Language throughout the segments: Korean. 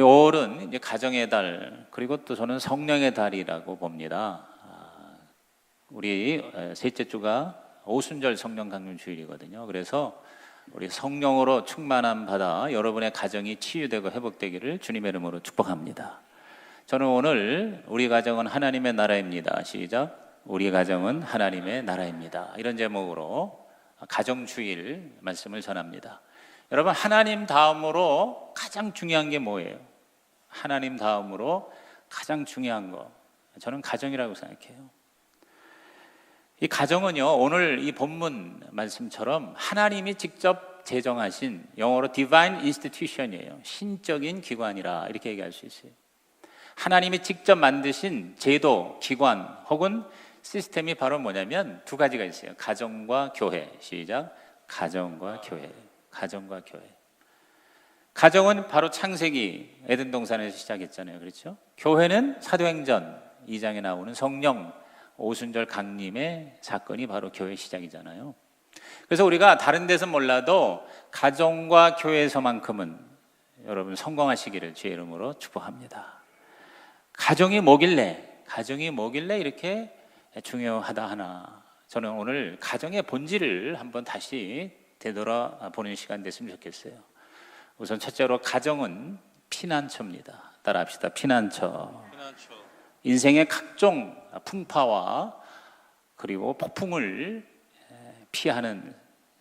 우리 5월은 이제 가정의 달, 그리고 또 저는 성령의 달이라고 봅니다. 우리 셋째 주가 오순절 성령 강림 주일이거든요. 그래서 우리 성령으로 충만함 받아 여러분의 가정이 치유되고 회복되기를 주님의 이름으로 축복합니다. 저는 오늘 우리 가정은 하나님의 나라입니다. 시작. 우리 가정은 하나님의 나라입니다. 이런 제목으로 가정주일 말씀을 전합니다. 여러분, 하나님 다음으로 가장 중요한 게 뭐예요? 하나님 다음으로 가장 중요한 거, 저는 가정이라고 생각해요. 이 가정은요, 오늘 이 본문 말씀처럼 하나님이 직접 제정하신, 영어로 divine institution이에요. 신적인 기관이라 이렇게 얘기할 수 있어요. 하나님이 직접 만드신 제도, 기관 혹은 시스템이 바로 뭐냐면 두 가지가 있어요. 가정과 교회. 시작. 가정과 교회. 가정과 교회. 가정은 바로 창세기 에덴 동산에서 시작했잖아요. 그렇죠? 교회는 사도행전 2장에 나오는 성령 오순절 강림의 사건이 바로 교회 시작이잖아요. 그래서 우리가 다른 데서 몰라도 가정과 교회에서만큼은 여러분 성공하시기를 주의 이름으로 축복합니다. 가정이 뭐길래 이렇게 중요하다 하나, 저는 오늘 가정의 본질을 한번 다시 되돌아보는 시간 됐으면 좋겠어요. 우선 첫째로 가정은 피난처입니다. 따라합시다. 피난처. 인생의 각종 풍파와 그리고 폭풍을 피하는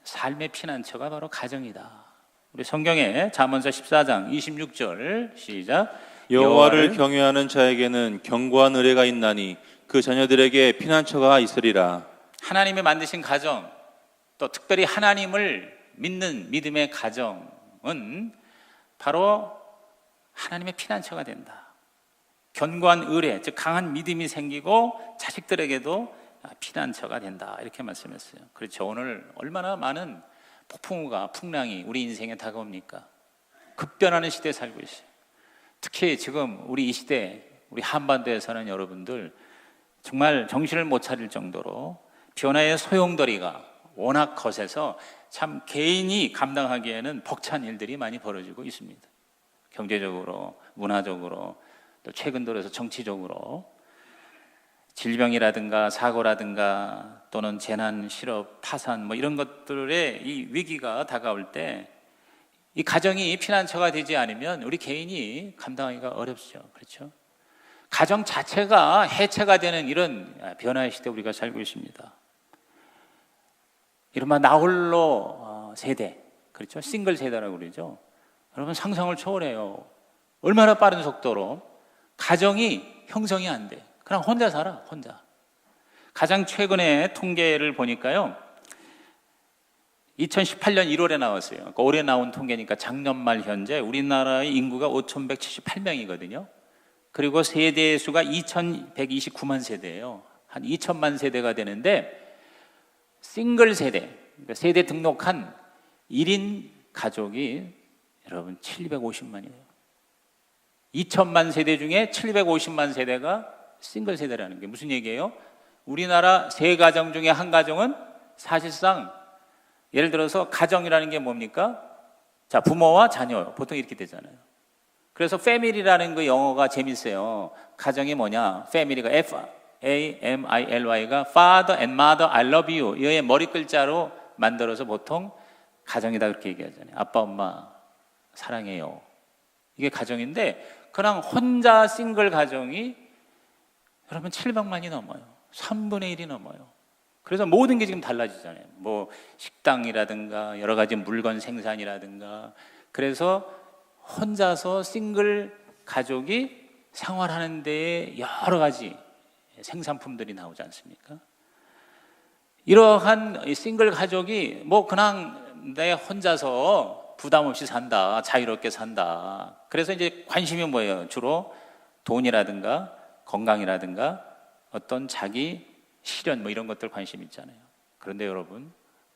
삶의 피난처가 바로 가정이다. 우리 성경에 잠언서 14장 26절 시작. 여호와를 경외하는 자에게는 견고한 의뢰가 있나니 그 자녀들에게 피난처가 있으리라. 하나님이 만드신 가정, 또 특별히 하나님을 믿는 믿음의 가정은 바로 하나님의 피난처가 된다. 견고한 의뢰, 즉 강한 믿음이 생기고 자식들에게도 피난처가 된다. 이렇게 말씀했어요. 그렇죠. 오늘 얼마나 많은 폭풍우가, 풍랑이 우리 인생에 다가옵니까? 급변하는 시대에 살고 있어요. 특히 지금 우리 이 시대, 우리 한반도에 사는 여러분들 정말 정신을 못 차릴 정도로 변화의 소용돌이가 워낙 거세서 참 개인이 감당하기에는 벅찬 일들이 많이 벌어지고 있습니다. 경제적으로, 문화적으로, 또 최근 들어서 정치적으로 질병이라든가 사고라든가 또는 재난, 실업, 파산 뭐 이런 것들의 이 위기가 다가올 때 이 가정이 피난처가 되지 않으면 우리 개인이 감당하기가 어렵죠. 그렇죠? 가정 자체가 해체가 되는 이런 변화의 시대에 우리가 살고 있습니다. 이른바 나홀로 세대, 그렇죠? 싱글 세대라고 그러죠. 여러분, 상상을 초월해요. 얼마나 빠른 속도로 가정이 형성이 안 돼. 그냥 혼자 살아, 혼자. 가장 최근에 통계를 보니까요, 2018년 1월에 나왔어요. 그러니까 올해 나온 통계니까 작년 말 현재 우리나라의 인구가 5,178명이거든요. 그리고 세대 수가 2,129만 세대예요. 한 2천만 세대가 되는데 싱글 세대, 그러니까 세대 등록한 1인 가족이 여러분 750만이에요. 2천만 세대 중에 750만 세대가 싱글 세대라는 게 무슨 얘기예요? 우리나라 세 가정 중에 한 가정은 사실상 예를 들어서 가정이라는 게 뭡니까? 자, 부모와 자녀, 보통 이렇게 되잖아요. 그래서 family라는 그 영어가 재밌어요. 가정이 뭐냐? family가 F-A-M-I-L-Y가 father and mother, I love you 이의 머리 글자로 만들어서 보통 가정이다 그렇게 얘기하잖아요. 아빠, 엄마 사랑해요. 이게 가정인데 그냥 혼자 싱글 가정이 여러분 700만이 넘어요. 3분의 1이 넘어요. 그래서 모든 게 지금 달라지잖아요. 뭐 식당이라든가 여러 가지 물건 생산이라든가. 그래서 혼자서 싱글 가족이 생활하는 데에 여러 가지 생산품들이 나오지 않습니까? 이러한 싱글 가족이 뭐 그냥 내 혼자서 부담 없이 산다, 자유롭게 산다. 그래서 이제 관심이 뭐예요? 주로 돈이라든가 건강이라든가 어떤 자기 실현 뭐 이런 것들 관심 있잖아요. 그런데 여러분,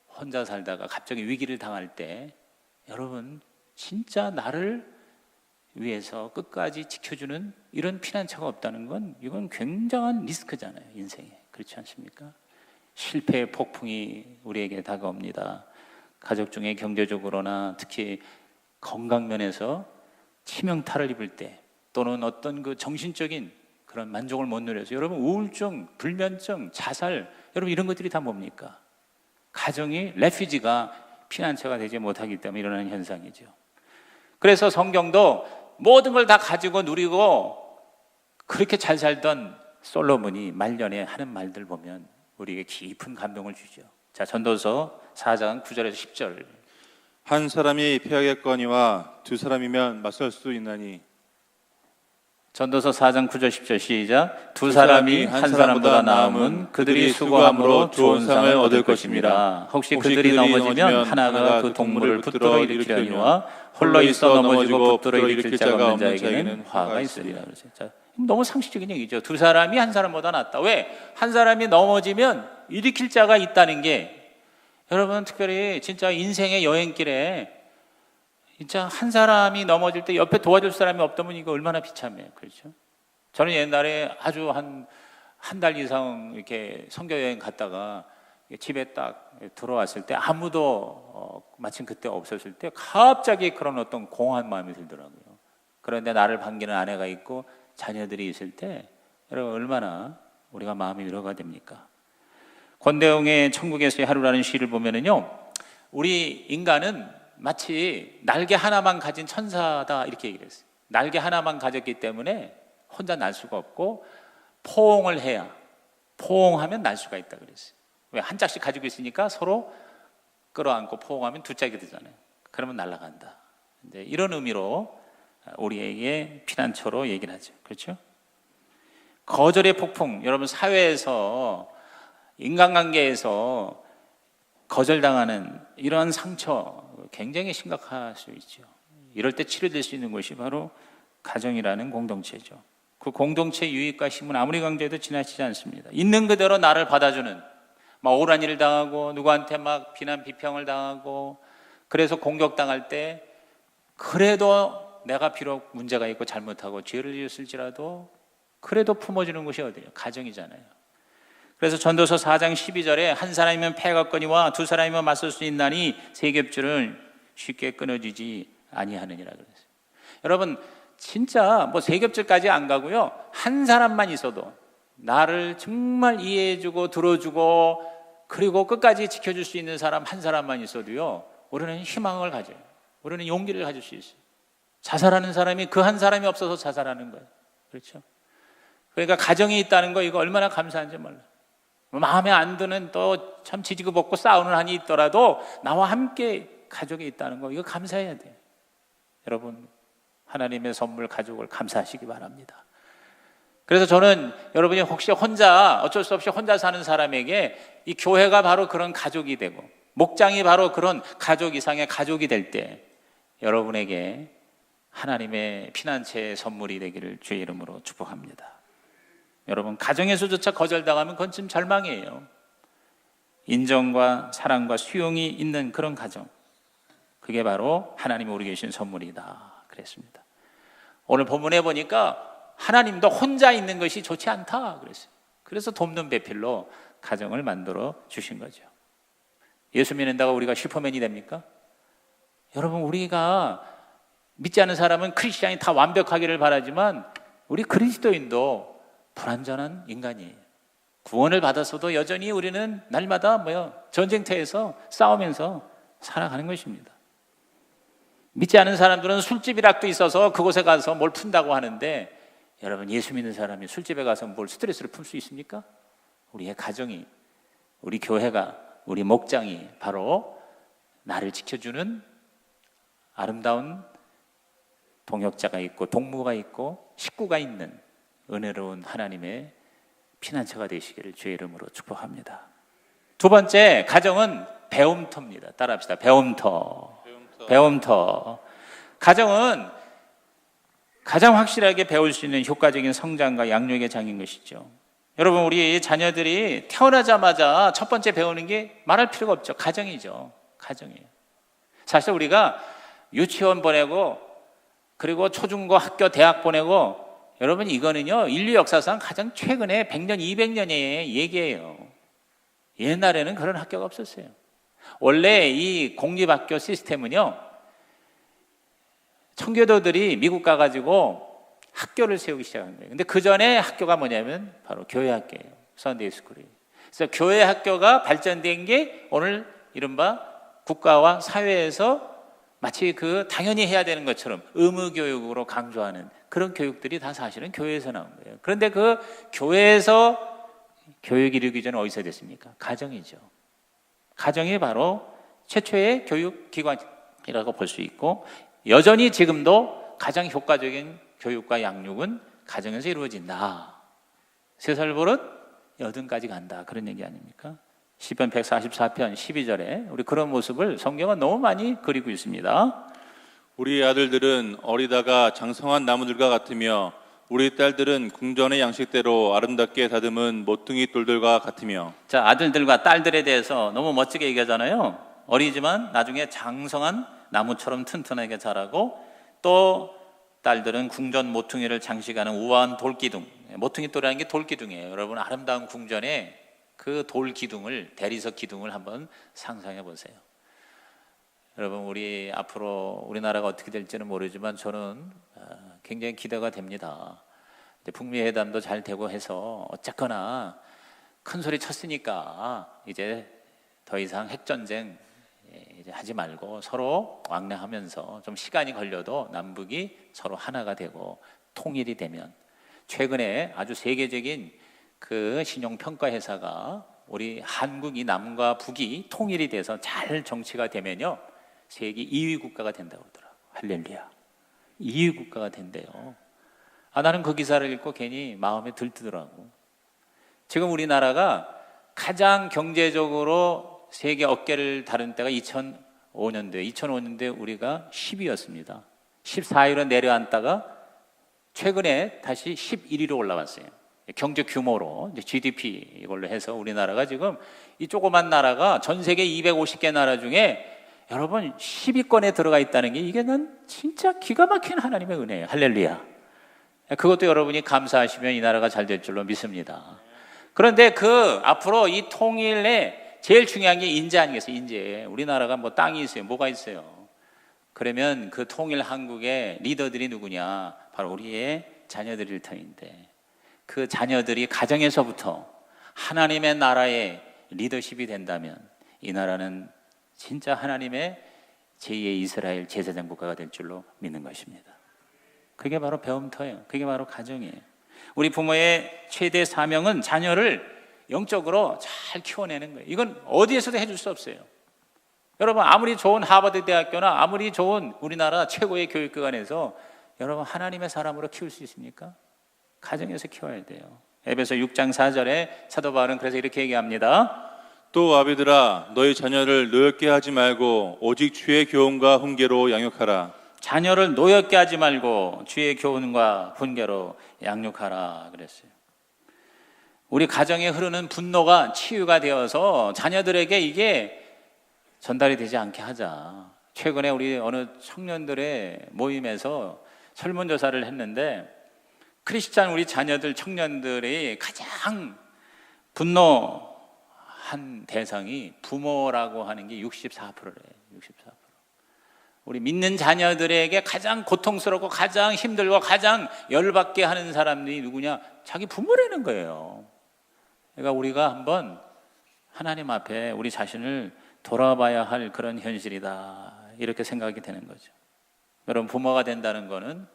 혼자 살다가 갑자기 위기를 당할 때 여러분 진짜 나를 위해서 끝까지 지켜주는 이런 피난처가 없다는 건 이건 굉장한 리스크잖아요. 인생에. 그렇지 않습니까? 실패의 폭풍이 우리에게 다가옵니다. 가족 중에 경제적으로나 특히 건강 면에서 치명타를 입을 때 또는 어떤 그 정신적인 그런 만족을 못 누려서 여러분 우울증, 불면증, 자살 여러분 이런 것들이 다 뭡니까? 가정이 레퓨지가 피난처가 되지 못하기 때문에 일어나는 현상이죠. 그래서 성경도 모든 걸 다 가지고 누리고 그렇게 잘 살던 솔로몬이 말년에 하는 말들 보면 우리에게 깊은 감동을 주죠. 자, 전도서 4장 9절에서 10절. 한 사람이 패하겠거니와 두 사람이면 맞설 수 있나니. 전도서 4장 9절 10절 시작. 두 사람이 한 사람보다 나음은 그들이 수고함으로 좋은 상을 얻을 것입니다. 혹시 그들이 넘어지면 하나가 그 동물을 붙들어 일으키려니와 홀로 있어 넘어지고 붙들어 일으킬 자가 없는 자에게는 화가 있으리라. 자, 너무 상식적인 얘기죠. 두 사람이 한 사람보다 낫다. 왜? 한 사람이 넘어지면 일으킬 자가 있다는 게 여러분 특별히 진짜 인생의 여행길에 진짜 한 사람이 넘어질 때 옆에 도와줄 사람이 없다면 이거 얼마나 비참해요. 그렇죠? 저는 옛날에 아주 한 달 이상 이렇게 선교 여행 갔다가 집에 딱 들어왔을 때 아무도 마침 그때 없었을 때 갑자기 그런 어떤 공허한 마음이 들더라고요. 그런데 나를 반기는 아내가 있고 자녀들이 있을 때 여러분 얼마나 우리가 마음이 위로가 됩니까? 권대웅의 천국에서의 하루라는 시를 보면은요, 우리 인간은 마치 날개 하나만 가진 천사다 이렇게 얘기를 했어요. 날개 하나만 가졌기 때문에 혼자 날 수가 없고 포옹을 해야, 포옹하면 날 수가 있다 그랬어요. 왜? 한 짝씩 가지고 있으니까 서로 끌어안고 포옹하면 두 짝이 되잖아요. 그러면 날아간다. 이런 의미로 우리에게 피난처로 얘기를 하죠. 그렇죠? 거절의 폭풍, 여러분 사회에서 인간관계에서 거절당하는 이런 상처 굉장히 심각할 수 있죠. 이럴 때 치료될 수 있는 것이 바로 가정이라는 공동체죠. 그 공동체 유익과 힘은 아무리 강조해도 지나치지 않습니다. 있는 그대로 나를 받아주는, 막 억울한 일을 당하고 누구한테 막 비난 비평을 당하고 그래서 공격당할 때 그래도 내가 비록 문제가 있고 잘못하고 죄를 지었을지라도 그래도 품어주는 것이 어디예요? 가정이잖아요. 그래서 전도서 4장 12절에 한 사람이면 패하겠거니와 두 사람이면 맞설 수 있나니 세 겹줄을 쉽게 끊어지지 아니하느니라 그랬어요. 여러분 진짜 뭐 세 겹줄까지 안 가고요, 한 사람만 있어도 나를 정말 이해해주고 들어주고 그리고 끝까지 지켜줄 수 있는 사람 한 사람만 있어도요, 우리는 희망을 가져요. 우리는 용기를 가질 수 있어요. 자살하는 사람이 그 한 사람이 없어서 자살하는 거예요. 그렇죠? 그러니까 가정이 있다는 거 이거 얼마나 감사한지 몰라요. 마음에 안 드는 또 참 지지고 볶고 싸우는 한이 있더라도 나와 함께 가족이 있다는 거 이거 감사해야 돼요. 여러분 하나님의 선물 가족을 감사하시기 바랍니다. 그래서 저는 여러분이 혹시 혼자 어쩔 수 없이 혼자 사는 사람에게 이 교회가 바로 그런 가족이 되고 목장이 바로 그런 가족 이상의 가족이 될 때 여러분에게 하나님의 피난처의 선물이 되기를 주의 이름으로 축복합니다. 여러분 가정에서조차 거절당하면 그건 좀 절망이에요. 인정과 사랑과 수용이 있는 그런 가정, 그게 바로 하나님이 우리 계신 선물이다 그랬습니다. 오늘 본문에 보니까 하나님도 혼자 있는 것이 좋지 않다 그랬어요. 그래서 돕는 배필로 가정을 만들어 주신 거죠. 예수 믿는다고 우리가 슈퍼맨이 됩니까? 여러분 우리가 믿지 않는 사람은 크리스찬이 다 완벽하기를 바라지만 우리 그리스도인도 불완전한 인간이에요. 구원을 받았어도 여전히 우리는 날마다 전쟁터에서 싸우면서 살아가는 것입니다. 믿지 않는 사람들은 술집이라도 있어서 그곳에 가서 뭘 푼다고 하는데 여러분 예수 믿는 사람이 술집에 가서 뭘 스트레스를 풀 수 있습니까? 우리의 가정이, 우리 교회가, 우리 목장이 바로 나를 지켜주는 아름다운 동역자가 있고 동무가 있고 식구가 있는 은혜로운 하나님의 피난처가 되시기를 주의 이름으로 축복합니다. 두 번째, 가정은 배움터입니다. 따라합시다. 배움터. 가정은 가장 확실하게 배울 수 있는 효과적인 성장과 양육의 장인 것이죠. 여러분 우리 자녀들이 태어나자마자 첫 번째 배우는 게 말할 필요가 없죠. 가정이죠. 가정이에요. 사실 우리가 유치원 보내고 그리고 초중고 학교 대학 보내고 여러분 이거는요 인류 역사상 가장 최근에 100년 200년의 얘기예요. 옛날에는 그런 학교가 없었어요. 원래 이 공립학교 시스템은요 청교도들이 미국 가가지고 학교를 세우기 시작한 거예요. 근데 그 전에 학교가 뭐냐면 바로 교회 학교예요. 선데이 스쿨이. 그래서 교회 학교가 발전된 게 오늘 이른바 국가와 사회에서 마치 그 당연히 해야 되는 것처럼 의무 교육으로 강조하는 그런 교육들이 다 사실은 교회에서 나온 거예요. 그런데 그 교회에서 교육 이루기 전에 어디서 됐습니까? 가정이죠. 가정이 바로 최초의 교육 기관이라고 볼 수 있고, 여전히 지금도 가장 효과적인 교육과 양육은 가정에서 이루어진다. 3살 버릇 80까지 간다. 그런 얘기 아닙니까? 시편 144편 12절에 우리 그런 모습을 성경은 너무 많이 그리고 있습니다. 우리 아들들은 어리다가 장성한 나무들과 같으며 우리 딸들은 궁전의 양식대로 아름답게 다듬은 모퉁이 돌들과 같으며. 자, 아들들과 딸들에 대해서 너무 멋지게 얘기하잖아요. 어리지만 나중에 장성한 나무처럼 튼튼하게 자라고, 또 딸들은 궁전 모퉁이를 장식하는 우아한 돌기둥. 모퉁이 돌이라는 게 돌기둥이에요. 여러분, 아름다운 궁전에 그 돌기둥을, 대리석 기둥을 한번 상상해 보세요. 여러분, 우리 앞으로 우리나라가 어떻게 될지는 모르지만 저는 굉장히 기대가 됩니다. 북미 회담도 잘 되고 해서 어쨌거나 큰 소리 쳤으니까 이제 더 이상 핵전쟁 이제 하지 말고 서로 왕래하면서 좀 시간이 걸려도 남북이 서로 하나가 되고 통일이 되면, 최근에 아주 세계적인 그 신용평가 회사가 우리 한국이, 남과 북이 통일이 돼서 잘 정치가 되면요 세계 2위 국가가 된다고 그러더라고요. 할렐루야. 2위 국가가 된대요. 나는 그 기사를 읽고 괜히 마음에 들뜨더라고. 지금 우리나라가 가장 경제적으로 세계 어깨를 다룬 때가 2005년도에 우리가 10위였습니다. 14위로 내려앉다가 최근에 다시 11위로 올라왔어요. 경제 규모로, 이제 GDP 이걸로 해서 우리나라가 지금 이 조그만 나라가 전 세계 250개 나라 중에 여러분 10위권에 들어가 있다는 게, 이게 난 진짜 기가 막힌 하나님의 은혜예요. 할렐루야. 그것도 여러분이 감사하시면 이 나라가 잘 될 줄로 믿습니다. 그런데 그 앞으로 이 통일에 제일 중요한 게 인재 아니겠어요? 인재. 우리나라가 뭐 땅이 있어요, 뭐가 있어요? 그러면 그 통일 한국의 리더들이 누구냐? 바로 우리의 자녀들일 터인데, 그 자녀들이 가정에서부터 하나님의 나라의 리더십이 된다면 이 나라는 진짜 하나님의 제2의 이스라엘 제사장 국가가 될 줄로 믿는 것입니다. 그게 바로 배움터예요. 그게 바로 가정이에요. 우리 부모의 최대 사명은 자녀를 영적으로 잘 키워내는 거예요. 이건 어디에서도 해줄 수 없어요. 여러분, 아무리 좋은 하버드 대학교나 아무리 좋은 우리나라 최고의 교육기관에서 여러분 하나님의 사람으로 키울 수 있습니까? 가정에서 키워야 돼요. 에베소 6장 4절에 사도 바울은 그래서 이렇게 얘기합니다. 또 아비들아, 너희 자녀를 노엽게 하지 말고 오직 주의 교훈과 훈계로 양육하라. 자녀를 노엽게 하지 말고 주의 교훈과 훈계로 양육하라 그랬어요. 우리 가정에 흐르는 분노가 치유가 되어서 자녀들에게 이게 전달이 되지 않게 하자. 최근에 우리 어느 청년들의 모임에서 설문조사를 했는데, 크리스찬 우리 자녀들, 청년들이 가장 분노한 대상이 부모라고 하는 게 64%래요. 64%. 우리 믿는 자녀들에게 가장 고통스럽고 가장 힘들고 가장 열받게 하는 사람들이 누구냐? 자기 부모라는 거예요. 그러니까 우리가 한번 하나님 앞에 우리 자신을 돌아봐야 할 그런 현실이다, 이렇게 생각이 되는 거죠. 여러분, 부모가 된다는 거는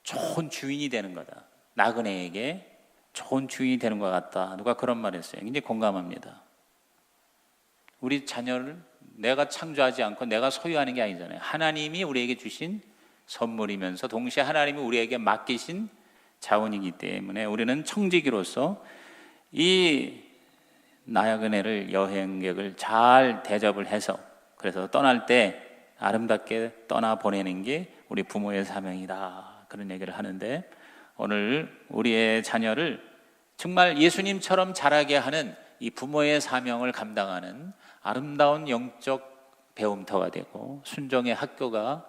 좋은 주인이 되는 거다. 나그네에게 좋은 주인이 되는 것 같다. 누가 그런 말 했어요. 굉장히 공감합니다. 우리 자녀를 내가 창조하지 않고 내가 소유하는 게 아니잖아요. 하나님이 우리에게 주신 선물이면서 동시에 하나님이 우리에게 맡기신 자원이기 때문에 우리는 청지기로서 이 나그네를, 여행객을 잘 대접을 해서, 그래서 떠날 때 아름답게 떠나보내는 게 우리 부모의 사명이다, 그런 얘기를 하는데, 오늘 우리의 자녀를 정말 예수님처럼 자라게 하는 이 부모의 사명을 감당하는 아름다운 영적 배움터가 되고 순종의 학교가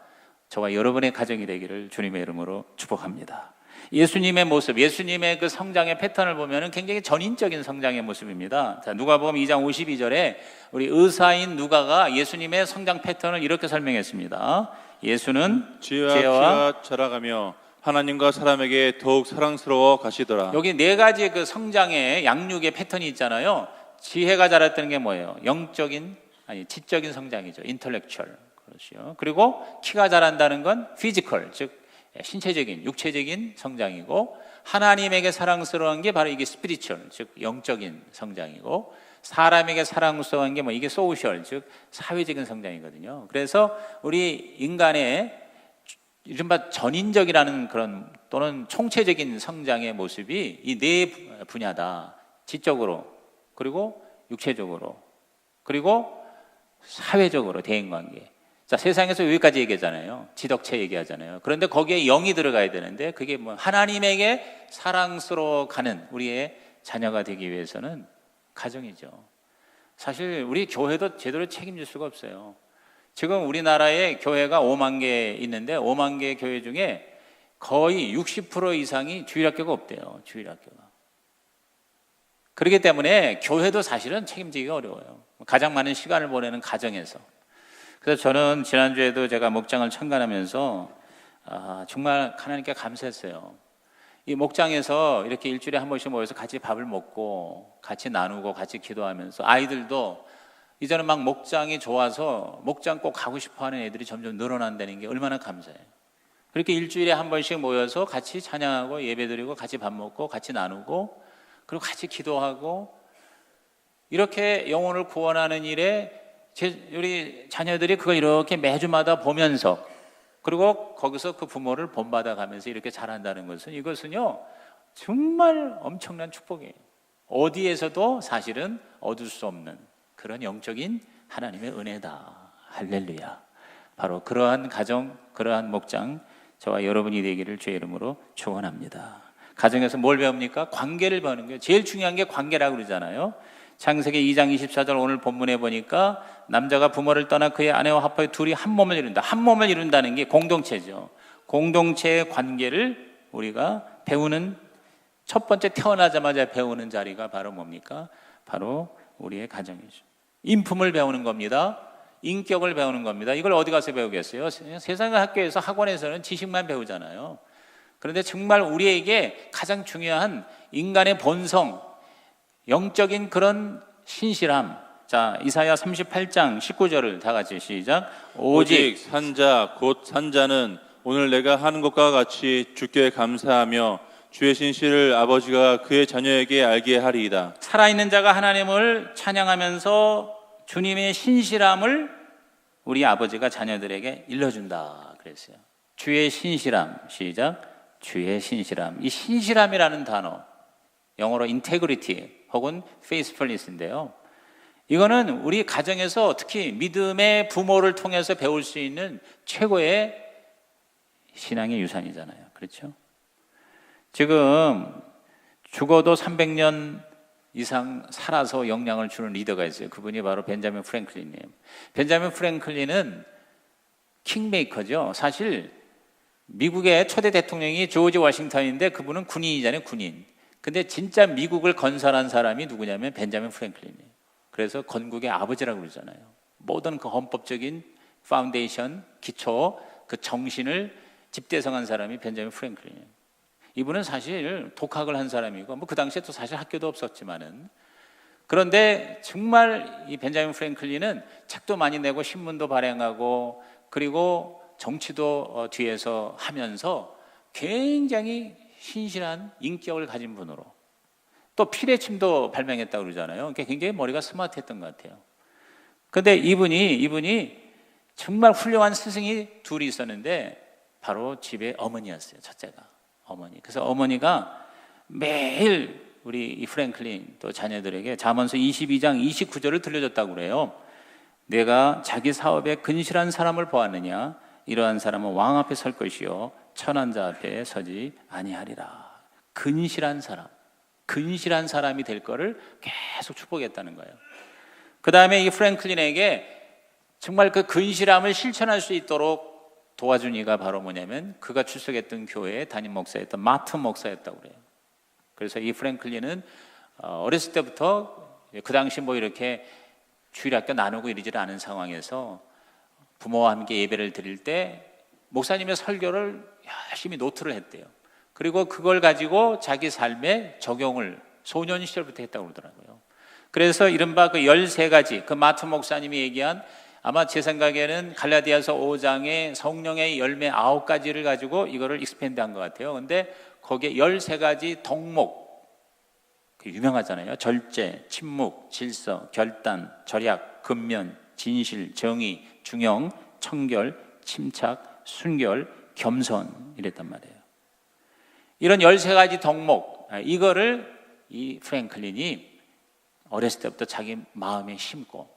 저와 여러분의 가정이 되기를 주님의 이름으로 축복합니다. 예수님의 모습, 예수님의 그 성장의 패턴을 보면 굉장히 전인적인 성장의 모습입니다. 자, 누가복음 2장 52절에 우리 의사인 누가가 예수님의 성장 패턴을 이렇게 설명했습니다. 예수는 지혜와 지혜와 피가 자라가며 하나님과 사람에게 더욱 사랑스러워 가시더라. 여기 네 가지 그 성장의 양육의 패턴이 있잖아요. 지혜가 자랐다는 게 뭐예요? 지적인 성장이죠. 인텔렉츄얼. 그렇죠. 그리고 키가 자란다는 건 피지컬, 즉 신체적인, 육체적인 성장이고, 하나님에게 사랑스러운 게 바로 이게 스피리추얼, 즉 영적인 성장이고, 사람에게 사랑스러운 게 이게 소셜, 즉 사회적인 성장이거든요. 그래서 우리 인간의 이른바 전인적이라는 그런 또는 총체적인 성장의 모습이 이 네 분야다. 지적으로, 그리고 육체적으로, 그리고 사회적으로 대인관계. 자, 세상에서 여기까지 얘기하잖아요. 지덕체 얘기하잖아요. 그런데 거기에 영이 들어가야 되는데 그게 하나님에게 사랑스러워 가는 우리의 자녀가 되기 위해서는 가정이죠. 사실 우리 교회도 제대로 책임질 수가 없어요. 지금 우리나라에 교회가 5만 개 있는데 5만 개 교회 중에 거의 60% 이상이 주일학교가 없대요. 주일학교가. 그렇기 때문에 교회도 사실은 책임지기가 어려워요. 가장 많은 시간을 보내는 가정에서. 그래서 저는 지난주에도 제가 목장을 참관하면서 정말 하나님께 감사했어요. 이 목장에서 이렇게 일주일에 한 번씩 모여서 같이 밥을 먹고 같이 나누고 같이 기도하면서 아이들도 이제는 막 목장이 좋아서 목장 꼭 가고 싶어하는 애들이 점점 늘어난다는 게 얼마나 감사해요. 그렇게 일주일에 한 번씩 모여서 같이 찬양하고 예배드리고 같이 밥 먹고 같이 나누고 그리고 같이 기도하고 이렇게 영혼을 구원하는 일에 우리 자녀들이 그걸 이렇게 매주마다 보면서 그리고 거기서 그 부모를 본받아 가면서 이렇게 자란다는 것은 이것은요 정말 엄청난 축복이에요. 어디에서도 사실은 얻을 수 없는 그런 영적인 하나님의 은혜다. 할렐루야. 바로 그러한 가정, 그러한 목장 저와 여러분이 되기를 주의 이름으로 축원합니다. 가정에서 뭘 배웁니까? 관계를 배우는 거예요. 제일 중요한 게 관계라고 그러잖아요. 창세기 2장 24절 오늘 본문에 보니까 남자가 부모를 떠나 그의 아내와 합하여 둘이 한 몸을 이룬다. 한 몸을 이룬다는 게 공동체죠. 공동체의 관계를 우리가 배우는 첫 번째 태어나자마자 배우는 자리가 바로 뭡니까? 바로 우리의 가정이죠. 인품을 배우는 겁니다. 인격을 배우는 겁니다. 이걸 어디 가서 배우겠어요? 세상의 학교에서 학원에서는 지식만 배우잖아요. 그런데 정말 우리에게 가장 중요한 인간의 본성, 영적인 그런 신실함. 자, 이사야 38장 19절을 다 같이 시작. 오직 산자 곧 산자는 오늘 내가 하는 것과 같이 주께 감사하며 주의 신실을 아버지가 그의 자녀에게 알게 하리이다. 살아있는 자가 하나님을 찬양하면서 주님의 신실함을 우리 아버지가 자녀들에게 일러준다 그랬어요. 주의 신실함. 시작. 주의 신실함. 이 신실함이라는 단어, 영어로 integrity 혹은 faithfulness인데요. 이거는 우리 가정에서 특히 믿음의 부모를 통해서 배울 수 있는 최고의 신앙의 유산이잖아요. 그렇죠? 지금 죽어도 300년 이상 살아서 영향을 주는 리더가 있어요. 그분이 바로 벤자민 프랭클린이에요. 벤자민 프랭클린은 킹메이커죠. 사실 미국의 초대 대통령이 조지 워싱턴인데 그분은 군인이잖아요. 군인. 근데 진짜 미국을 건설한 사람이 누구냐면 벤자민 프랭클린이에요. 그래서 건국의 아버지라고 그러잖아요. 모든 그 헌법적인 파운데이션, 기초, 그 정신을 집대성한 사람이 벤자민 프랭클린이에요. 이분은 사실 독학을 한 사람이고 그 당시에 또 사실 학교도 없었지만은 그런데 정말 이 벤자민 프랭클린은 책도 많이 내고 신문도 발행하고 그리고 정치도 뒤에서 하면서 굉장히 신실한 인격을 가진 분으로 또 피레침도 발명했다고 그러잖아요. 그러니까 굉장히 머리가 스마트했던 것 같아요. 그런데 이분이 정말 훌륭한 스승이 둘이 있었는데 바로 집에 어머니였어요. 첫째가 어머니. 그래서 어머니가 매일 우리 이 프랭클린 또 자녀들에게 잠언서 22장 29절을 들려줬다고 그래요. 내가 자기 사업에 근실한 사람을 보았느냐? 이러한 사람은 왕 앞에 설 것이요 천한 자 앞에 서지 아니하리라. 근실한 사람이 될 거를 계속 축복했다는 거예요. 그 다음에 이 프랭클린에게 정말 그 근실함을 실천할 수 있도록 도와준 이가 바로 뭐냐면 그가 출석했던 교회의 담임 목사였던 마튼 목사였다고 그래요. 그래서 이 프랭클린은 어렸을 때부터 그 당시 이렇게 주일학교 나누고 이러지 않은 상황에서 부모와 함께 예배를 드릴 때 목사님의 설교를 열심히 노트를 했대요. 그리고 그걸 가지고 자기 삶에 적용을 소년 시절부터 했다고 그러더라고요. 그래서 이른바 그 13가지, 그 마트 목사님이 얘기한, 아마 제 생각에는 갈라디아서 5장의 성령의 열매 9가지를 가지고 이거를 익스펜드 한 것 같아요. 근데 거기에 13가지 덕목, 유명하잖아요. 절제, 침묵, 질서, 결단, 절약, 근면, 진실, 정의, 중형, 청결, 침착, 순결, 겸손, 이랬단 말이에요. 이런 13가지 덕목, 이거를 이 프랭클린이 어렸을 때부터 자기 마음에 심고,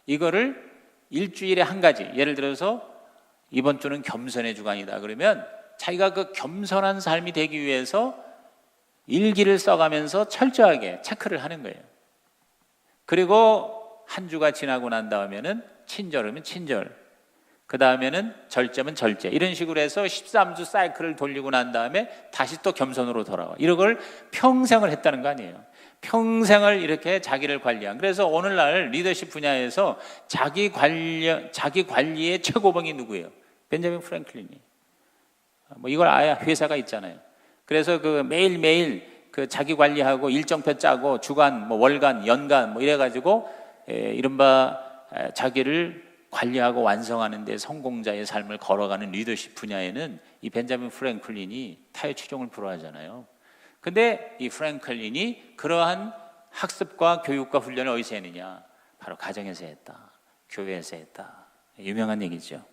이거를 일주일에 한 가지, 예를 들어서 이번 주는 겸손의 주간이다 그러면 자기가 그 겸손한 삶이 되기 위해서 일기를 써가면서 철저하게 체크를 하는 거예요. 그리고 한 주가 지나고 난 다음에는 친절하면 친절, 그 다음에는 절제면 절제, 이런 식으로 해서 13주 사이클을 돌리고 난 다음에 다시 또 겸손으로 돌아와. 이런 걸 평생을 했다는 거 아니에요. 평생을 이렇게 자기를 관리한. 그래서 오늘날 리더십 분야에서 자기 관리의 최고봉이 누구예요? 벤자민 프랭클린이. 뭐 이걸 아야 회사가 있잖아요. 그래서 그 매일매일 그 자기 관리하고 일정표 짜고 주간, 뭐 월간, 연간 뭐 이래가지고 이른바 자기를 관리하고 완성하는 데 성공자의 삶을 걸어가는 리더십 분야에는 이 벤자민 프랭클린이 타의 추종을 불허하잖아요. 근데 이 프랭클린이 그러한 학습과 교육과 훈련을 어디서 했느냐? 바로 가정에서 했다. 교회에서 했다. 유명한 얘기죠.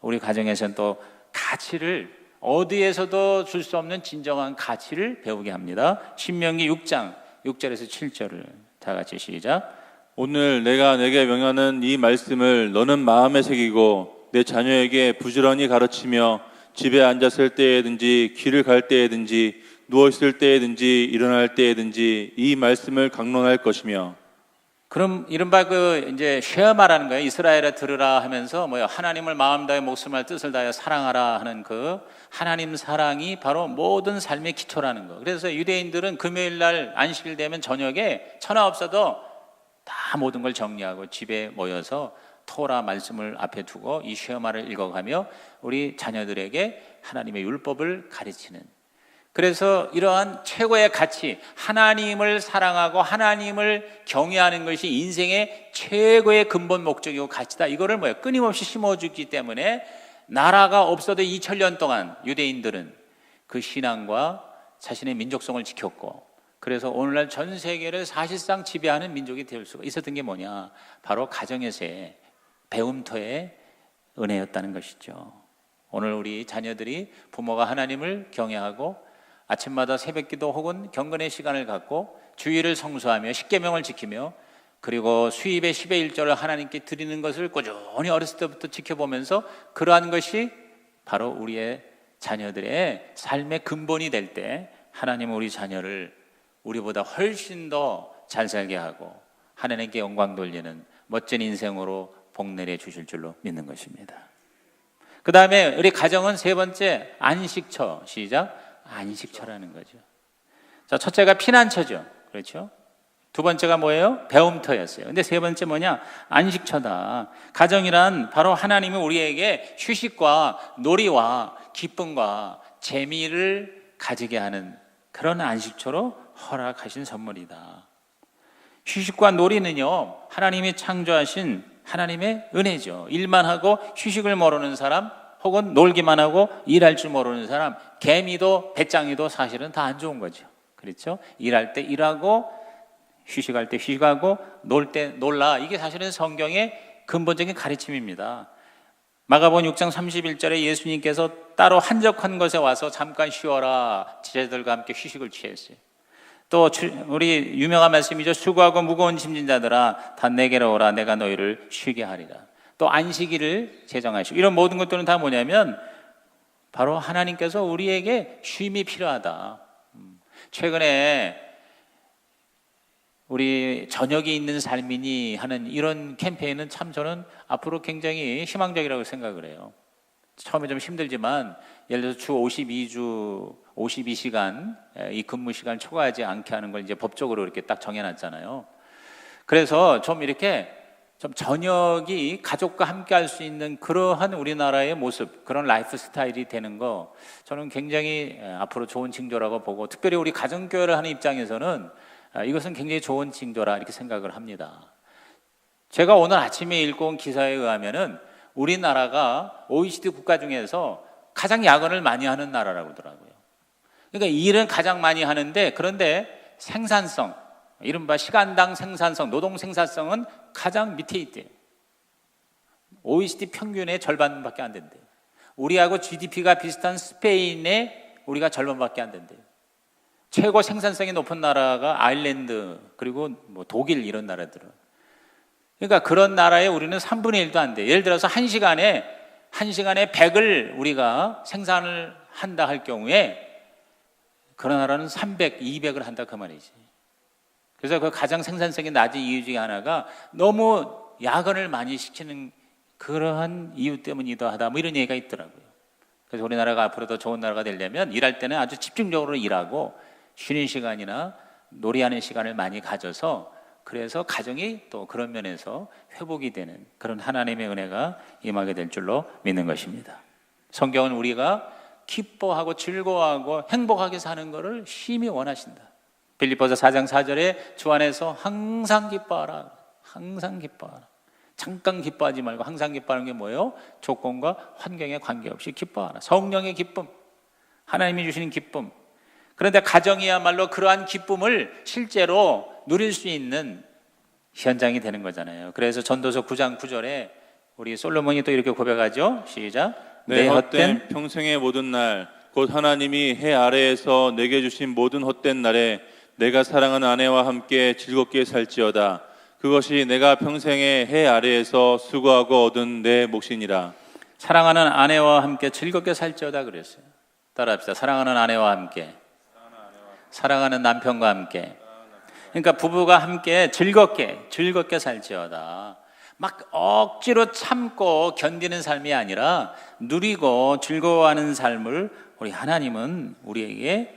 우리 가정에서는 또 가치를 어디에서도 줄 수 없는 진정한 가치를 배우게 합니다. 신명기 6장 6절에서 7절을 다 같이 시작. 오늘 내가 내게 명하는 이 말씀을 너는 마음에 새기고 내 자녀에게 부지런히 가르치며 집에 앉았을 때에든지 길을 갈 때에든지 누워있을 때에든지 일어날 때에든지 이 말씀을 강론할 것이며. 그럼 이른바 그 이제 쉐마라는 거예요. 이스라엘에 들으라 하면서 뭐요? 하나님을 마음 다해 목숨 다해 뜻을 다해 사랑하라 하는 그 하나님 사랑이 바로 모든 삶의 기초라는 거. 그래서 유대인들은 금요일 날 안식일 되면 저녁에 천하 없어도 다 모든 걸 정리하고 집에 모여서 토라 말씀을 앞에 두고 이 쉐마를 읽어가며 우리 자녀들에게 하나님의 율법을 가르치는. 그래서 이러한 최고의 가치, 하나님을 사랑하고 하나님을 경외하는 것이 인생의 최고의 근본 목적이고 가치다. 이거를 뭐예요? 끊임없이 심어주기 때문에 나라가 없어도 2000년 동안 유대인들은 그 신앙과 자신의 민족성을 지켰고, 그래서 오늘날 전 세계를 사실상 지배하는 민족이 될 수가 있었던 게 뭐냐? 바로 가정에서의 배움터의 은혜였다는 것이죠. 오늘 우리 자녀들이 부모가 하나님을 경외하고 아침마다 새벽기도 혹은 경건의 시간을 갖고 주일을 성수하며 십계명을 지키며 그리고 수입의 10의 1조를 하나님께 드리는 것을 꾸준히 어렸을 때부터 지켜보면서 그러한 것이 바로 우리의 자녀들의 삶의 근본이 될 때 하나님은 우리 자녀를 우리보다 훨씬 더 잘 살게 하고 하나님께 영광 돌리는 멋진 인생으로 복내려 주실 줄로 믿는 것입니다. 그 다음에 우리 가정은 세 번째 안식처. 시작. 안식처라는 거죠. 자, 첫째가 피난처죠. 그렇죠? 두 번째가 뭐예요? 배움터였어요. 근데 세 번째 뭐냐? 안식처다. 가정이란 바로 하나님이 우리에게 휴식과 놀이와 기쁨과 재미를 가지게 하는 그런 안식처로 허락하신 선물이다. 휴식과 놀이는요, 하나님이 창조하신 하나님의 은혜죠. 일만 하고 휴식을 모르는 사람, 혹은 놀기만 하고 일할 줄 모르는 사람, 개미도 배짱이도 사실은 다 안 좋은 거죠. 그렇죠? 일할 때 일하고 휴식할 때 휴식하고 놀 때 놀라. 이게 사실은 성경의 근본적인 가르침입니다. 마가복음 6장 31절에 예수님께서 따로 한적한 곳에 와서 잠깐 쉬어라 제자들과 함께 휴식을 취했어요. 또 우리 유명한 말씀이죠. 수고하고 무거운 짐진 자들아 다 내게로 오라 내가 너희를 쉬게 하리라. 또 안식일을 제정하시고, 이런 모든 것들은 다 뭐냐면 바로 하나님께서 우리에게 쉼이 필요하다. 최근에 우리 저녁이 있는 삶이니 하는 이런 캠페인은 참 저는 앞으로 굉장히 희망적이라고 생각을 해요. 처음에 좀 힘들지만 예를 들어서 주 52주 52시간 이 근무 시간을 초과하지 않게 하는 걸 이제 법적으로 이렇게 딱 정해놨잖아요. 그래서 좀 이렇게 좀 저녁이 가족과 함께 할 수 있는 그러한 우리나라의 모습, 그런 라이프 스타일이 되는 거 저는 굉장히 앞으로 좋은 징조라고 보고, 특별히 우리 가정교회를 하는 입장에서는 이것은 굉장히 좋은 징조라 이렇게 생각을 합니다. 제가 오늘 아침에 읽고 온 기사에 의하면은 우리나라가 OECD 국가 중에서 가장 야근을 많이 하는 나라라고 하더라고요. 그러니까 일은 가장 많이 하는데, 그런데 생산성, 이른바 시간당 생산성, 노동 생산성은 가장 밑에 있대요. OECD 평균의 절반밖에 안 된대요. 우리하고 GDP가 비슷한 스페인의 우리가 절반밖에 안 된대요. 최고 생산성이 높은 나라가 아일랜드, 그리고 뭐 독일 이런 나라들은. 그러니까 그런 나라에 우리는 3분의 1도 안 돼요. 예를 들어서 1시간에 100을 우리가 생산을 한다 할 경우에 그런 나라는 300, 200을 한다 그 말이지. 그래서 그 가장 생산성이 낮은 이유 중에 하나가 너무 야근을 많이 시키는 그러한 이유 때문이기도 하다, 뭐 이런 얘기가 있더라고요. 그래서 우리나라가 앞으로 더 좋은 나라가 되려면 일할 때는 아주 집중적으로 일하고 쉬는 시간이나 놀이하는 시간을 많이 가져서, 그래서 가정이 또 그런 면에서 회복이 되는 그런 하나님의 은혜가 임하게 될 줄로 믿는 것입니다. 성경은 우리가 기뻐하고 즐거워하고 행복하게 사는 것을 심히 원하신다. 빌립보서 4장 4절에 주 안에서 항상 기뻐하라. 항상 기뻐하라. 잠깐 기뻐하지 말고 항상 기뻐하는 게 뭐예요? 조건과 환경에 관계없이 기뻐하라. 성령의 기쁨, 하나님이 주시는 기쁨. 그런데 가정이야말로 그러한 기쁨을 실제로 누릴 수 있는 현장이 되는 거잖아요. 그래서 전도서 9장 9절에 우리 솔로몬이 또 이렇게 고백하죠. 시작. 내 헛된 평생의 모든 날, 곧 하나님이 해 아래에서 내게 주신 모든 헛된 날에 내가 사랑하는 아내와 함께 즐겁게 살지어다. 그것이 내가 평생의 해 아래에서 수고하고 얻은 내 몫이니라. 사랑하는 아내와 함께 즐겁게 살지어다 그랬어요. 따라합시다. 사랑하는 아내와 함께, 사랑하는 남편과 함께. 그러니까 부부가 함께 즐겁게 살지어다. 막 억지로 참고 견디는 삶이 아니라 누리고 즐거워하는 삶을 우리 하나님은 우리에게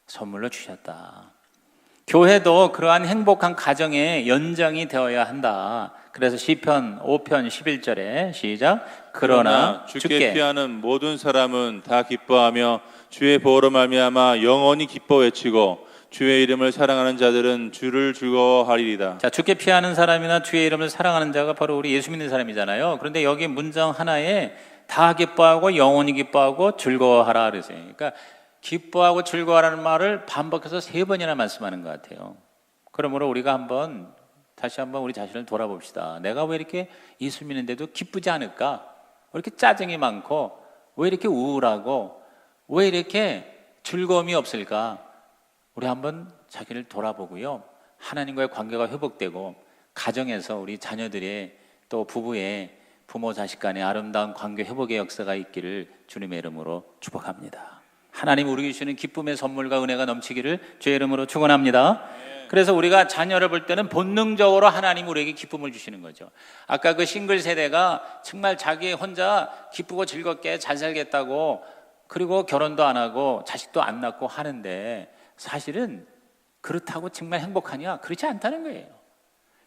선물로 주셨다. 교회도 그러한 행복한 가정의 연장이 되어야 한다. 그래서 시편 5편 11절에 시작. 그러나 주께 피하는 모든 사람은 다 기뻐하며 주의 보호로 말미암아 영원히 기뻐 외치고 주의 이름을 사랑하는 자들은 주를 즐거워하리이다. 자, 주께 피하는 사람이나 주의 이름을 사랑하는 자가 바로 우리 예수 믿는 사람이잖아요. 그런데 여기 문장 하나에 다 기뻐하고 영원히 기뻐하고 즐거워하라 그랬어요. 그러니까 기뻐하고 즐거워하라는 말을 반복해서 3번이나 말씀하는 것 같아요. 그러므로 우리가 다시 한번 우리 자신을 돌아봅시다. 내가 왜 이렇게 예수 믿는데도 기쁘지 않을까? 왜 이렇게 짜증이 많고, 왜 이렇게 우울하고, 왜 이렇게 즐거움이 없을까? 우리 한번 자기를 돌아보고요. 하나님과의 관계가 회복되고 가정에서 우리 자녀들의 또 부부의 부모 자식 간의 아름다운 관계 회복의 역사가 있기를 주님의 이름으로 축복합니다. 하나님 우리에게 주시는 기쁨의 선물과 은혜가 넘치기를 주의 이름으로 축원합니다. 그래서 우리가 자녀를 볼 때는 본능적으로 하나님 우리에게 기쁨을 주시는 거죠. 아까 그 싱글 세대가 정말 자기 혼자 기쁘고 즐겁게 잘 살겠다고, 그리고 결혼도 안 하고 자식도 안 낳고 하는데 사실은 그렇다고 정말 행복하냐? 그렇지 않다는 거예요.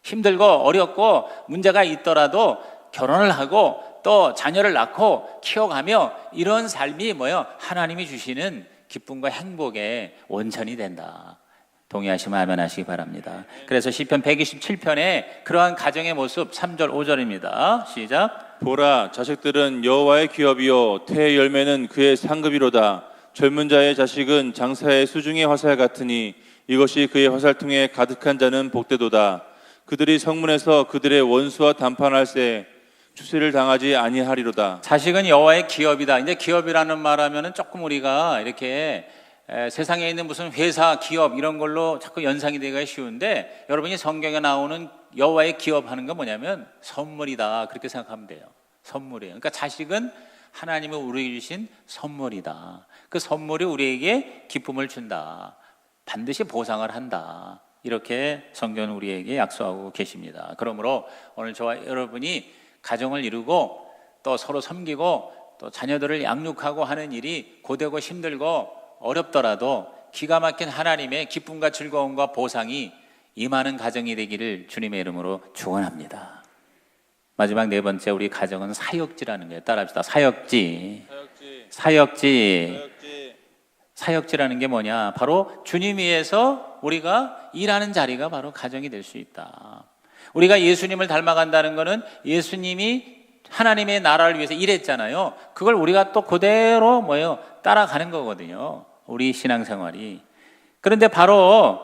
힘들고 어렵고 문제가 있더라도 결혼을 하고 또 자녀를 낳고 키워가며 이런 삶이 뭐예요? 하나님이 주시는 기쁨과 행복의 원천이 된다. 동의하시면 아멘 하시기 바랍니다. 그래서 시편 127편에 그러한 가정의 모습 3절 5절입니다. 시작. 보라, 자식들은 여호와의 기업이요 태의 열매는 그의 상급이로다. 젊은 자의 자식은 장사의 수중의 화살 같으니 이것이 그의 화살통에 가득한 자는 복되도다. 그들이 성문에서 그들의 원수와 담판할새 추세를 당하지 아니하리로다. 자식은 여호와의 기업이다. 이제 기업이라는 말하면은 조금 우리가 이렇게 세상에 있는 무슨 회사, 기업 이런 걸로 자꾸 연상이 되기가 쉬운데, 여러분이 성경에 나오는 여호와의 기업하는 건 뭐냐면 선물이다. 그렇게 생각하면 돼요. 선물이에요. 그러니까 자식은 하나님이 우리에게 주신 선물이다. 그 선물이 우리에게 기쁨을 준다. 반드시 보상을 한다. 이렇게 성경은 우리에게 약속하고 계십니다. 그러므로 오늘 저와 여러분이 가정을 이루고 또 서로 섬기고 또 자녀들을 양육하고 하는 일이 고되고 힘들고 어렵더라도 기가 막힌 하나님의 기쁨과 즐거움과 보상이 임하는 가정이 되기를 주님의 이름으로 축원합니다. 마지막 네 번째, 우리 가정은 사역지라는 거예요. 따라합시다. 사역지. 사역지. 사역지. 사역지. 사역지라는 게 뭐냐? 바로 주님 위해서 우리가 일하는 자리가 바로 가정이 될 수 있다. 우리가 예수님을 닮아간다는 것은 예수님이 하나님의 나라를 위해서 일했잖아요. 그걸 우리가 또 그대로 따라가는 거거든요. 우리 신앙생활이. 그런데 바로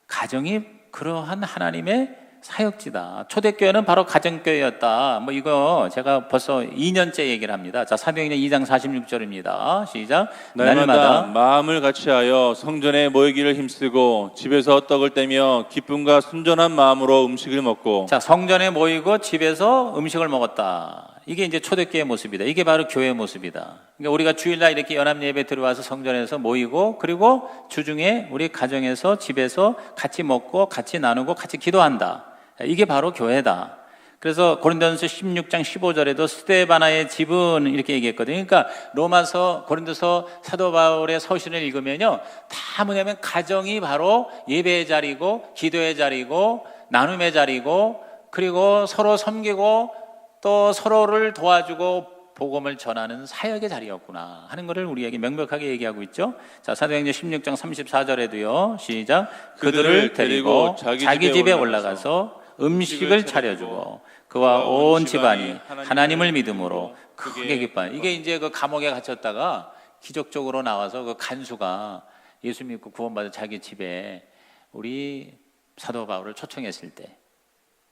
가정이 그러한 하나님의 사역지다. 초대교회는 바로 가정교회였다. 이거 제가 벌써 2년째 얘기를 합니다. 자, 사도행전 2장 46절입니다. 시작. 날마다 마음을 같이하여 성전에 모이기를 힘쓰고 집에서 떡을 떼며 기쁨과 순전한 마음으로 음식을 먹고. 자, 성전에 모이고 집에서 음식을 먹었다. 이게 이제 초대교회의 모습이다. 이게 바로 교회의 모습이다. 그러니까 우리가 주일날 이렇게 연합 예배 들어와서 성전에서 모이고, 그리고 주중에 우리 가정에서 집에서 같이 먹고 같이 나누고 같이 기도한다. 이게 바로 교회다. 그래서 고린도전서 16장 15절에도 스데바나의 집은 이렇게 얘기했거든요. 그러니까 로마서, 고린도서 사도 바울의 서신을 읽으면요, 다 뭐냐면 가정이 바로 예배의 자리고 기도의 자리고 나눔의 자리고, 그리고 서로 섬기고 또 서로를 도와주고 복음을 전하는 사역의 자리였구나 하는 것을 우리에게 명백하게 얘기하고 있죠. 자, 사도행전 16장 34절에도요. 시작. 그들을 데리고 자기 집에 올라가서 음식을 차려주고 그와 온 집안이 하나님을 믿음으로 크게 기뻐하니. 이게 이제 그 감옥에 갇혔다가 기적적으로 나와서 그 간수가 예수 믿고 구원받은 자기 집에 우리 사도 바울을 초청했을 때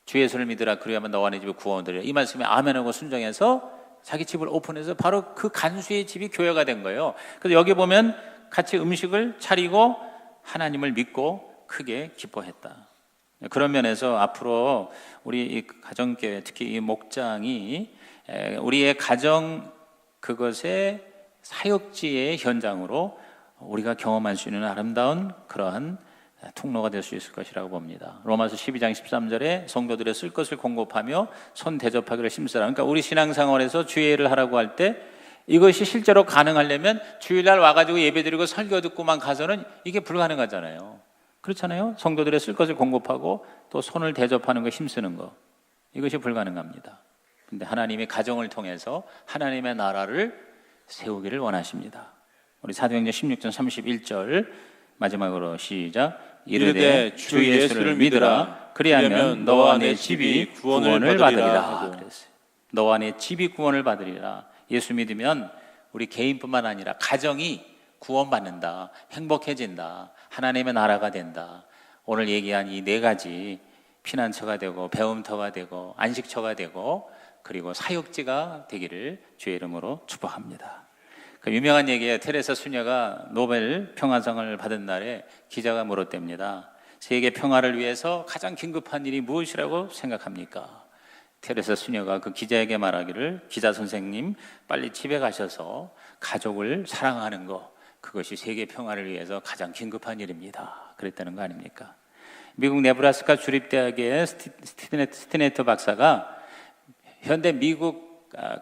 주 예수를 믿으라 그리하면 너와 내 집에 구원을 얻으리라, 이 말씀에 아멘하고 순종해서 자기 집을 오픈해서 바로 그 간수의 집이 교회가 된 거예요. 그래서 여기 보면 같이 음식을 차리고 하나님을 믿고 크게 기뻐했다. 그런 면에서 앞으로 우리 이 가정교회, 특히 이 목장이 우리의 가정 그것의 사역지의 현장으로 우리가 경험할 수 있는 아름다운 그러한 통로가 될 수 있을 것이라고 봅니다. 로마서 12장 13절에 성도들의 쓸 것을 공급하며 손 대접하기를 힘쓰라. 그러니까 우리 신앙생활에서 주의를 하라고 할 때 이것이 실제로 가능하려면 주일날 와가지고 예배드리고 설교 듣고만 가서는 이게 불가능하잖아요. 그렇잖아요. 성도들의 쓸 것을 공급하고 또 손을 대접하는 거, 힘쓰는 거, 이것이 불가능합니다. 그런데 하나님의 가정을 통해서 하나님의 나라를 세우기를 원하십니다. 우리 사도행전 16장 31절 마지막으로 시작. 이르되 주 예수를 믿으라. 그리하면 너와 내 집이 구원을 받으리라. 그랬어요. 너와 내 집이 구원을 받으리라. 예수 믿으면 우리 개인뿐만 아니라 가정이 구원받는다, 행복해진다, 하나님의 나라가 된다. 오늘 얘기한 이 네 가지, 피난처가 되고 배움터가 되고 안식처가 되고 그리고 사역지가 되기를 주의 이름으로 축복합니다. 그 유명한 얘기예요. 테레사 수녀가 노벨 평화상을 받은 날에 기자가 물었답니다. 세계 평화를 위해서 가장 긴급한 일이 무엇이라고 생각합니까? 테레사 수녀가 그 기자에게 말하기를, 기자 선생님, 빨리 집에 가셔서 가족을 사랑하는 거, 그것이 세계 평화를 위해서 가장 긴급한 일입니다. 그랬다는 거 아닙니까? 미국 네브라스카 주립대학의 스티네트 박사가 현대 미국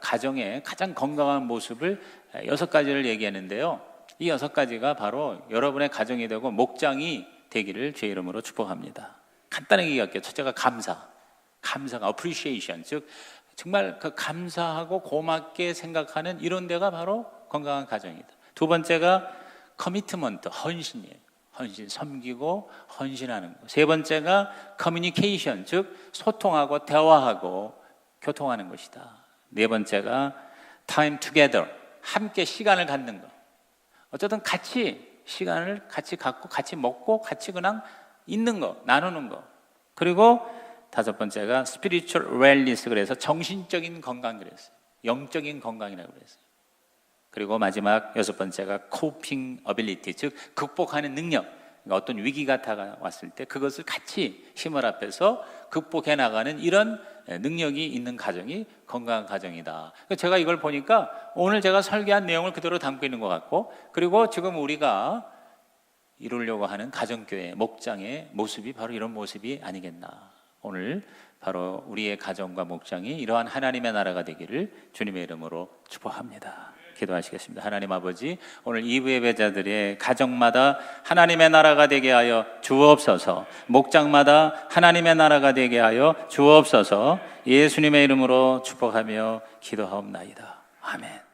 가정의 가장 건강한 모습을 6가지를 얘기하는데요. 이 6가지가 바로 여러분의 가정이 되고 목장이 되기를 주의 이름으로 축복합니다. 간단하게 얘기할게요. 첫째가 감사가 appreciation, 즉 정말 그 감사하고 고맙게 생각하는 이런 데가 바로 건강한 가정이다. 두 번째가 커미트먼트, 헌신이에요. 헌신, 섬기고 헌신하는 거. 세 번째가 커뮤니케이션, 즉 소통하고 대화하고 교통하는 것이다. 네 번째가 time together, 함께 시간을 갖는 것. 어쨌든 같이 시간을 같이 갖고 같이 먹고 같이 그냥 있는 거, 나누는 거. 그리고 다섯 번째가 spiritual wellness, 그래서 정신적인 건강, 그랬어요. 영적인 건강이라고 그랬어요. 그리고 마지막 여섯 번째가 coping ability, 즉 극복하는 능력. 그러니까 어떤 위기가 다가왔을 때 그것을 같이 힘을 합해서 극복해 나가는 이런 능력이 있는 가정이 건강한 가정이다. 제가 이걸 보니까 오늘 제가 설계한 내용을 그대로 담고 있는 것 같고, 그리고 지금 우리가 이루려고 하는 가정교회, 목장의 모습이 바로 이런 모습이 아니겠나. 오늘 바로 우리의 가정과 목장이 이러한 하나님의 나라가 되기를 주님의 이름으로 축복합니다. 기도하시겠습니다. 하나님 아버지, 오늘 2부 예배자들의 가정마다 하나님의 나라가 되게 하여 주옵소서. 목장마다 하나님의 나라가 되게 하여 주옵소서. 예수님의 이름으로 축복하며 기도하옵나이다. 아멘.